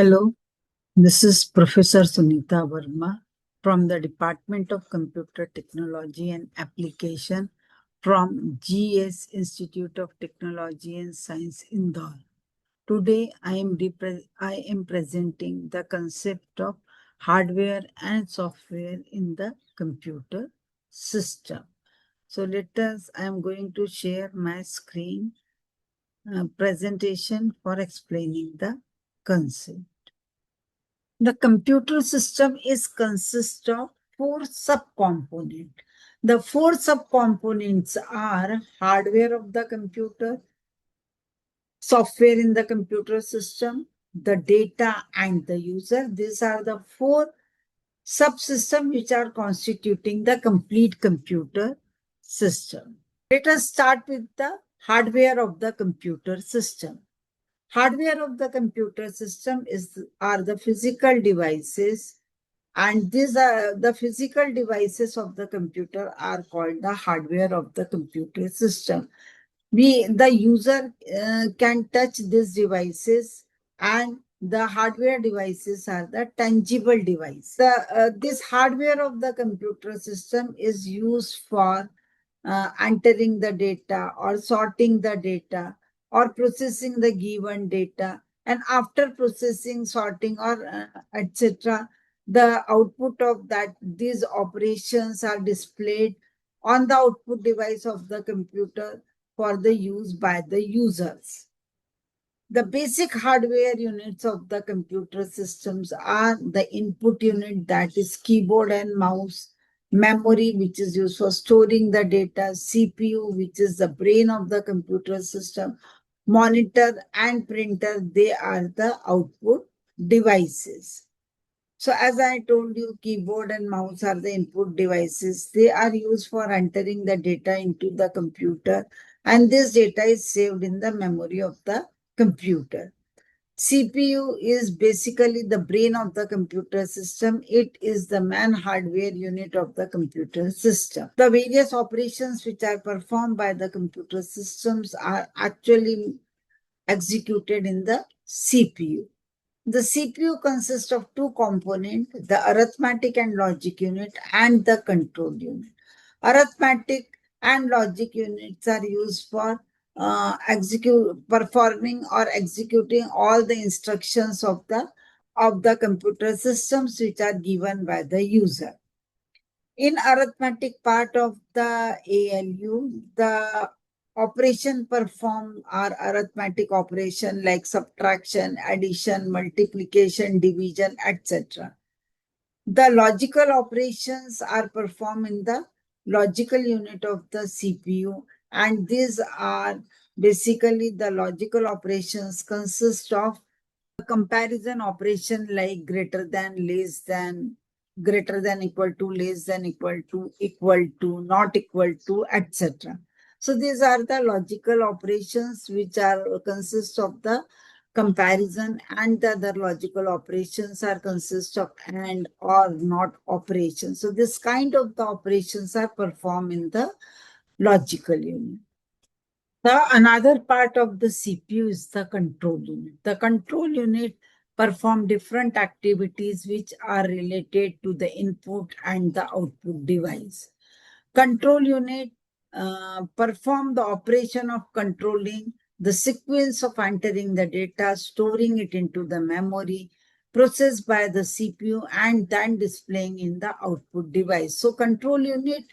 Hello, this is Professor Sunita Verma from the Department of Computer Technology and Application from GS Institute of Technology and Science, Indore. Today, I am presenting the concept of hardware and software in the computer system. So I am going to share my screen presentation for explaining the concept. The computer system is consist of four subcomponents. The four subcomponents are hardware of the computer, software in the computer system, the data, and the user. These are the four subsystems which are constituting the complete computer system. Let us start with the hardware of the computer system. Hardware of the computer system are the physical devices, and these are the physical devices of the computer are called the hardware of the computer system. The user can touch these devices, and the hardware devices are the tangible device. This hardware of the computer system is used for entering the data or sorting the data or processing the given data, and after processing, sorting, or etc., the output of that these operations are displayed on the output device of the computer for the use by the users. The basic hardware units of the computer systems are the input unit, that is keyboard and mouse, memory, which is used for storing the data, CPU, which is the brain of the computer system, monitor and printer, they are the output devices. So as I told you, keyboard and mouse are the input devices. They are used for entering the data into the computer, and this data is saved in the memory of the computer. CPU is basically the brain of the computer system. It is the main hardware unit of the computer system. The various operations which are performed by the computer systems are actually executed in the CPU. The CPU consists of two components, the arithmetic and logic unit and the control unit. Arithmetic and logic units are used for performing or executing all the instructions of the computer systems which are given by the user. In arithmetic part of the ALU, the operation performed are arithmetic operation like subtraction, addition, multiplication, division, etc. The logical operations are performed in the logical unit of the CPU, and these are basically the logical operations consist of a comparison operation like greater than, less than, greater than equal to, less than equal to, not equal to, etc. So these are the logical operations which are consist of the comparison, and the other logical operations are consist of and or not operations. So this kind of the operations are performed in the logical unit. Another part of the CPU is the control unit. The control unit perform different activities which are related to the input and the output device. Control unit perform the operation of controlling the sequence of entering the data, storing it into the memory, processed by the CPU, and then displaying in the output device. So control unit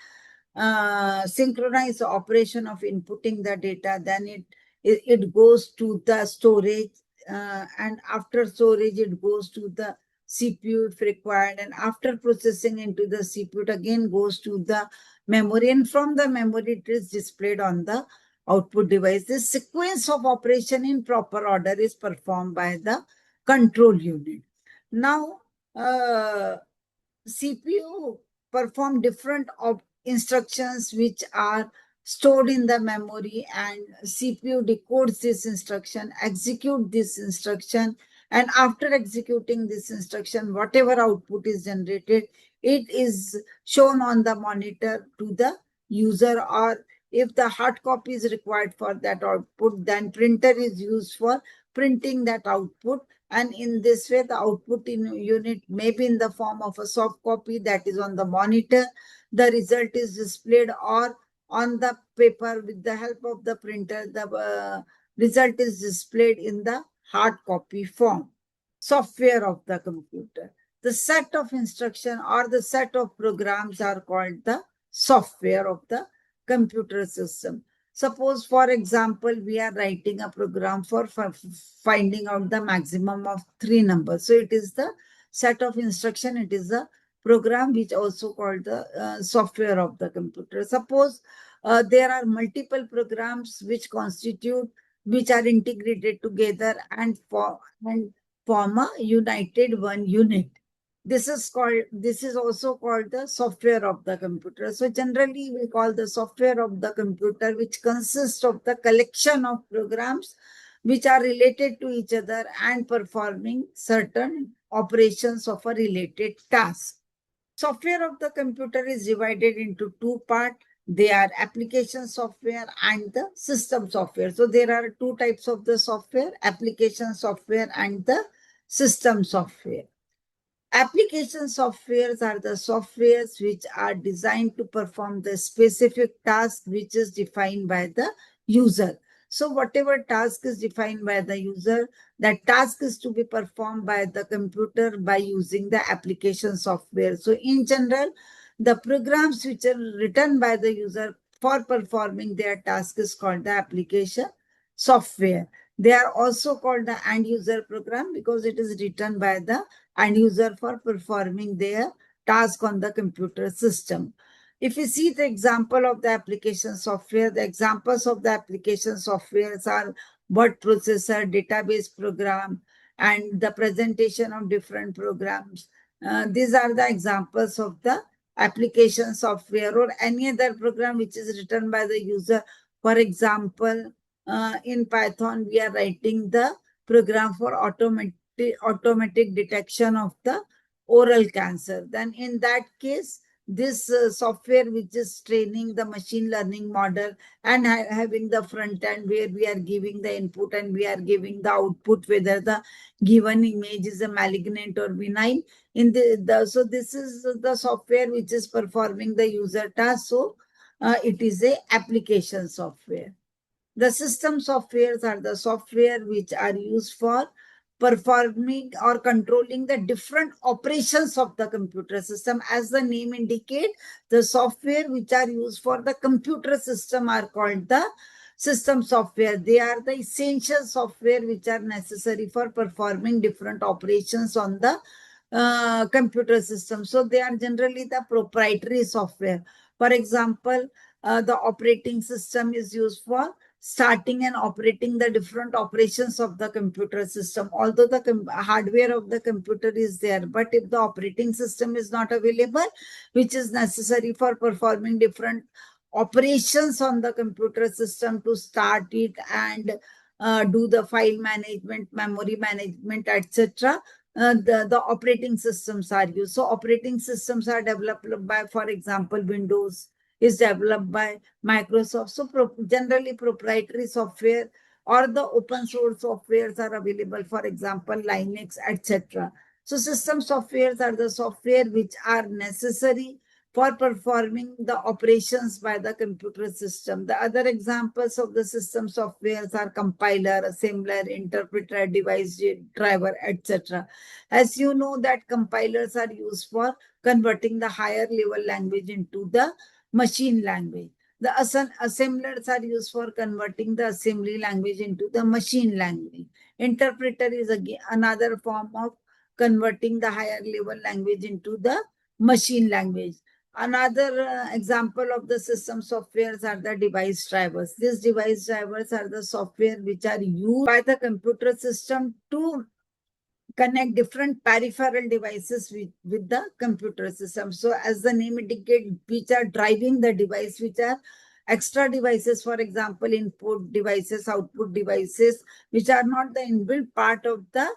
synchronize the operation of inputting the data, then it goes to the storage, and after storage it goes to the CPU if required, and after processing into the CPU it again goes to the memory, and from the memory it is displayed on the output device. This sequence of operation in proper order is performed by the control unit. Now CPU perform different instructions which are stored in the memory, and CPU decodes this instruction, execute this instruction, and after executing this instruction, whatever output is generated, it is shown on the monitor to the user, or if the hard copy is required for that output, then printer is used for printing that output And in this way, the output unit may be in the form of a soft copy that is on the monitor. The result is displayed or on the paper with the help of the printer. The result is displayed in the hard copy form. Software of the computer. The set of instruction or the set of programs are called the software of the computer system. Suppose, for example, we are writing a program for finding out the maximum of 3 numbers. So it is the set of instruction. It is the program which also called the software of the computer. Suppose there are multiple programs which are integrated together and form a united one unit. This is also called the software of the computer. So generally we call the software of the computer, which consists of the collection of programs which are related to each other and performing certain operations of a related task. Software of the computer is divided into two parts. They are application software and the system software. So there are two types of the software, application software and the system software. Application softwares are the softwares which are designed to perform the specific task which is defined by the user. So whatever task is defined by the user, that task is to be performed by the computer by using the application software. So in general, the programs which are written by the user for performing their task is called the application software. They are also called the end user program because it is written by the end user for performing their task on the computer system. If you see the example of the application software, the examples of the application softwares are word processor, database program, and the presentation of different programs. These are the examples of the application software or any other program which is written by the user. For example, in Python, we are writing the program for automatic detection of the oral cancer. Then in that case, this software which is training the machine learning model and having the front end where we are giving the input and we are giving the output, whether the given image is a malignant or benign. So this is the software which is performing the user task. So it is a application software. The system softwares are the software which are used for performing or controlling the different operations of the computer system. As the name indicates, the software which are used for the computer system are called the system software. They are the essential software which are necessary for performing different operations on the computer system. So they are generally the proprietary software. For example, the operating system is used for starting and operating the different operations of the computer system. Although the hardware of the computer is there, but if the operating system is not available, which is necessary for performing different operations on the computer system to start it and do the file management, memory management, etc., the operating systems are used. So operating systems are developed by, for example, Windows is developed by Microsoft. So generally proprietary software or the open source softwares are available, for example, Linux, etc. So system softwares are the software which are necessary for performing the operations by the computer system. The other examples of the system softwares are compiler, assembler, interpreter, device driver, etc. As you know that compilers are used for converting the higher level language into the machine language. The assemblers are used for converting the assembly language into the machine language. Interpreter is again another form of converting the higher level language into the machine language. Another example of the system softwares are the device drivers. These device drivers are the software which are used by the computer system to connect different peripheral devices with the computer system. So as the name indicates, which are driving the device, which are extra devices, for example, input devices, output devices, which are not the inbuilt part of the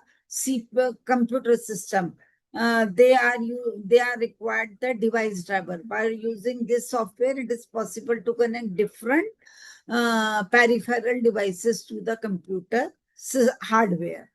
computer system. They are required the device driver. By using this software, it is possible to connect different peripheral devices to the computer hardware.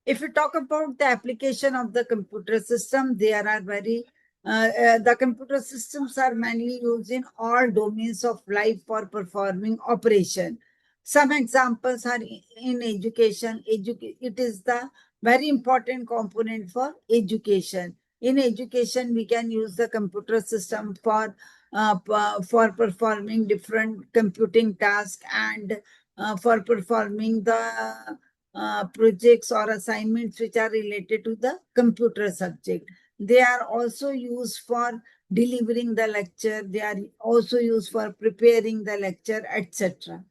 If you talk about the application of the computer system, there are the computer systems are mainly used in all domains of life for performing operation. Some examples are in education. It is the very important component for education. In education, we can use the computer system for performing different computing tasks and for performing the projects or assignments which are related to the computer subject. They are also used for delivering the lecture. They are also used for preparing the lecture, etc.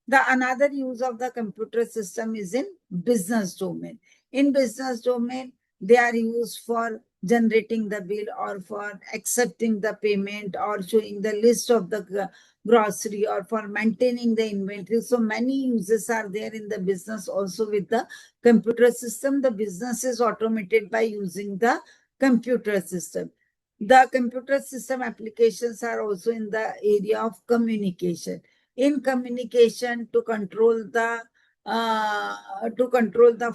The another use of the computer system is in business domain. In business domain, they are used for generating the bill or for accepting the payment or showing the list of the grocery or for maintaining the inventory. So many uses are there in the business also with the computer system. The business is automated by using the computer system. The computer system applications are also in the area of communication. In communication, to control the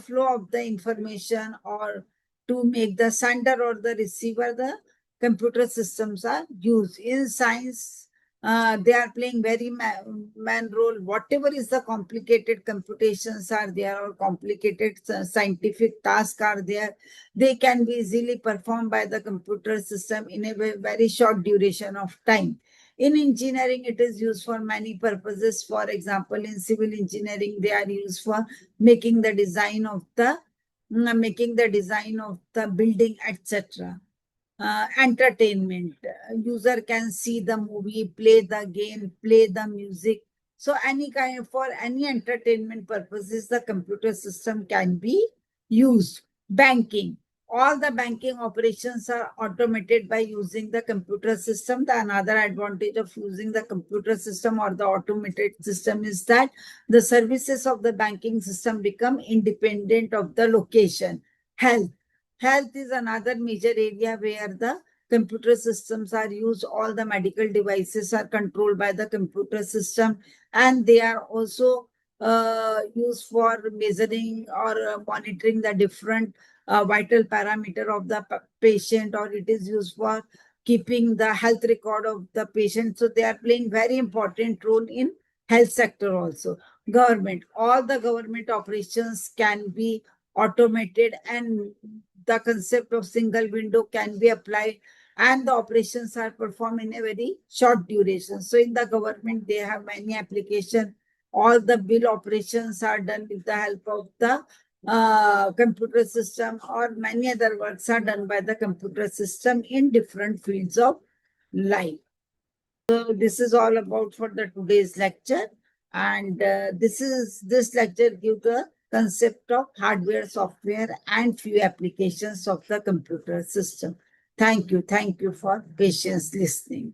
flow of the information or to make the sender or the receiver, the computer systems are used. In science, they are playing very man role. Whatever is the complicated computations are there or complicated scientific tasks are there, they can be easily performed by the computer system in a very short duration of time. In engineering, it is used for many purposes. For example, in civil engineering, they are used for making the design of the building, etc. Entertainment. User can see the movie, play the game, play the music. So for any entertainment purposes, the computer system can be used. Banking. All the banking operations are automated by using the computer system. The another advantage of using the computer system or the automated system is that the services of the banking system become independent of the location. Health. Health is another major area where the computer systems are used. All the medical devices are controlled by the computer system, and they are also used for measuring or monitoring the different vital parameter of the patient, or it is used for keeping the health record of the patient. So they are playing very important role in health sector also. Government. All the government operations can be automated, and the concept of single window can be applied, and the operations are performed in a very short duration. So in the government, they have many applications. All the bill operations are done with the help of the computer system, or many other works are done by the computer system in different fields of life. So this is all about for the today's lecture, and this lecture gives the concept of hardware, software, and few applications of the computer system. Thank you for patience listening.